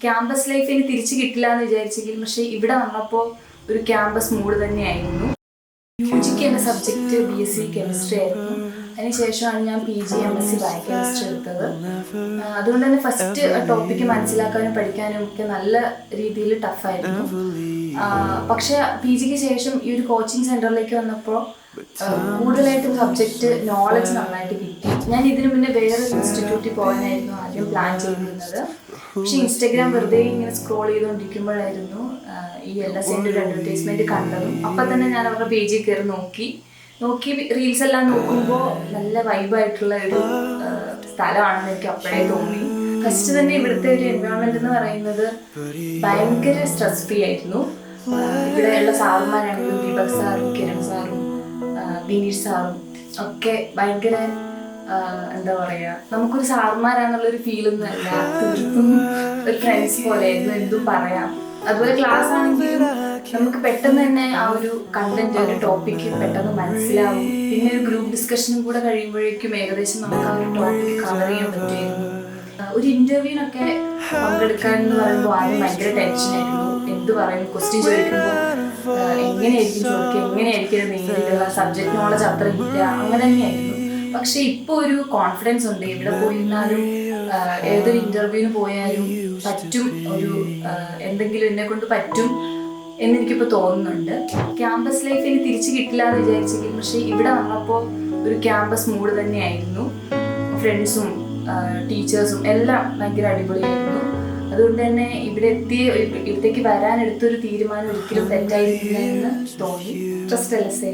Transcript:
Campus life ഇനി തിരിച്ചു കിട്ടില്ല എന്ന് വിചാരിച്ചെങ്കിലും പക്ഷേ ഇവിടെ വന്നപ്പോൾ ഒരു ക്യാമ്പസ് മൂഡ് തന്നെയായിരുന്നു. യുജിക്ക് എൻ്റെ സബ്ജക്റ്റ് BSc കെമിസ്ട്രി ആയിരുന്നു. അതിനുശേഷമാണ് ഞാൻ PG MSc ബയോകെമിസ്ട്രി എടുത്തത്. അതുകൊണ്ട് തന്നെ ഫസ്റ്റ് ടോപ്പിക്ക് മനസ്സിലാക്കാനും പഠിക്കാനും ഒക്കെ നല്ല രീതിയിൽ ടഫായിരുന്നു. പക്ഷേ PGക്ക് ശേഷം ഈ ഒരു കോച്ചിങ് സെൻറ്ററിലേക്ക് വന്നപ്പോൾ കൂടുതലായിട്ടും സബ്ജക്റ്റ് നോളജ് നന്നായിട്ട് കിട്ടി. ഞാൻ ഇതിനു മുന്നേ വേറൊരു ഇൻസ്റ്റിറ്റ്യൂട്ടിൽ പോകാനായിരുന്നു ആദ്യം പ്ലാൻ ചെയ്തിരുന്നത്. പക്ഷെ ഇൻസ്റ്റാഗ്രാം വെറുതെ ഇങ്ങനെ സ്ക്രോൾ ചെയ്തുകൊണ്ടിരിക്കുമ്പോഴായിരുന്നു ഈ LSIൻ്റെ ഒരു അഡ്വർടൈസ്മെൻറ്റ് കണ്ടതും. അപ്പം തന്നെ ഞാൻ അവരുടെ പേജിൽ കയറി നോക്കി റീൽസ് എല്ലാം നോക്കുമ്പോൾ നല്ല വൈബായിട്ടുള്ള ഒരു സ്ഥലമാണെന്ന് എനിക്ക് അപ്പോഴേ തോന്നി. ഫസ്റ്റ് തന്നെ ഇവിടുത്തെ ഒരു എൻവയോൺമെൻറ്റ് എന്ന് പറയുന്നത് ഭയങ്കര സ്ട്രെസ് ഫ്രീ ആയിരുന്നു. ഇവിടെയുള്ള സാറുമാരാണെങ്കിലും ദീപക് സാറും കിരൺ സാറും വിനീഷ് സാറും ഒക്കെ ഭയങ്കര എന്താ പറയുക, നമുക്കൊരു സാറുമാരാന്നുള്ളൊരു ഫീലൊന്നും അല്ല, തീർത്തും ഒരു ഫ്രണ്ട്സ് പോലെയായിരുന്നു, എന്തും പറയാം. അതുപോലെ ക്ലാസ് ആണെങ്കിലും നമുക്ക് പെട്ടെന്ന് തന്നെ ആ ഒരു കണ്ടന്റ് ഒരു ടോപ്പിക്ക് പെട്ടെന്ന് മനസ്സിലാവും. പിന്നെ ഒരു ഗ്രൂപ്പ് ഡിസ്കഷനും കൂടെ കഴിയുമ്പോഴേക്കും ഏകദേശം നമുക്ക് ആ ഒരു ടോപ്പിക്ക് കവർ ചെയ്യാൻ പറ്റുമായിരുന്നു. ഒരു ഇന്റർവ്യൂവിനൊക്കെ പങ്കെടുക്കാൻ എന്ന് പറയുമ്പോൾ ആദ്യം ഭയങ്കര ടെൻഷനായിരുന്നു. എന്ത് പറയും, ക്വസ്റ്റ്യൻ ചോദിക്കുമ്പോൾ എങ്ങനെയായിരിക്കും ചോദിക്കുക, എങ്ങനെയായിരിക്കും നേരിടുക, സബ്ജക്ട് നോളജ് അത്ര ഇല്ല, അങ്ങനെ തന്നെയായിരുന്നു. പക്ഷെ ഇപ്പോൾ ഒരു കോൺഫിഡൻസ് ഉണ്ട്. ഇവിടെ പോയിരുന്നാലും ഏതൊരു ഇന്റർവ്യൂവിന് പോയാലും പറ്റും, ഒരു എന്തെങ്കിലും എന്നെ കൊണ്ട് പറ്റും എന്നെനിക്കിപ്പോൾ തോന്നുന്നുണ്ട്. ക്യാമ്പസ് ലൈഫ് ഇനി തിരിച്ചു കിട്ടില്ല എന്ന് വിചാരിച്ചെങ്കിലും പക്ഷേ ഇവിടെ വന്നപ്പോൾ ഒരു ക്യാമ്പസ് മൂഡ് തന്നെയായിരുന്നു. ഫ്രണ്ട്സും ടീച്ചേഴ്സും എല്ലാം ഭയങ്കര അടിപൊളിയായിരുന്നു. അതുകൊണ്ട് തന്നെ ഇവിടത്തേക്ക് വരാനെടുത്തൊരു തീരുമാനം ഒരിക്കലും തെറ്റായിരിക്കില്ല എന്ന് തോന്നി. Trust LSI.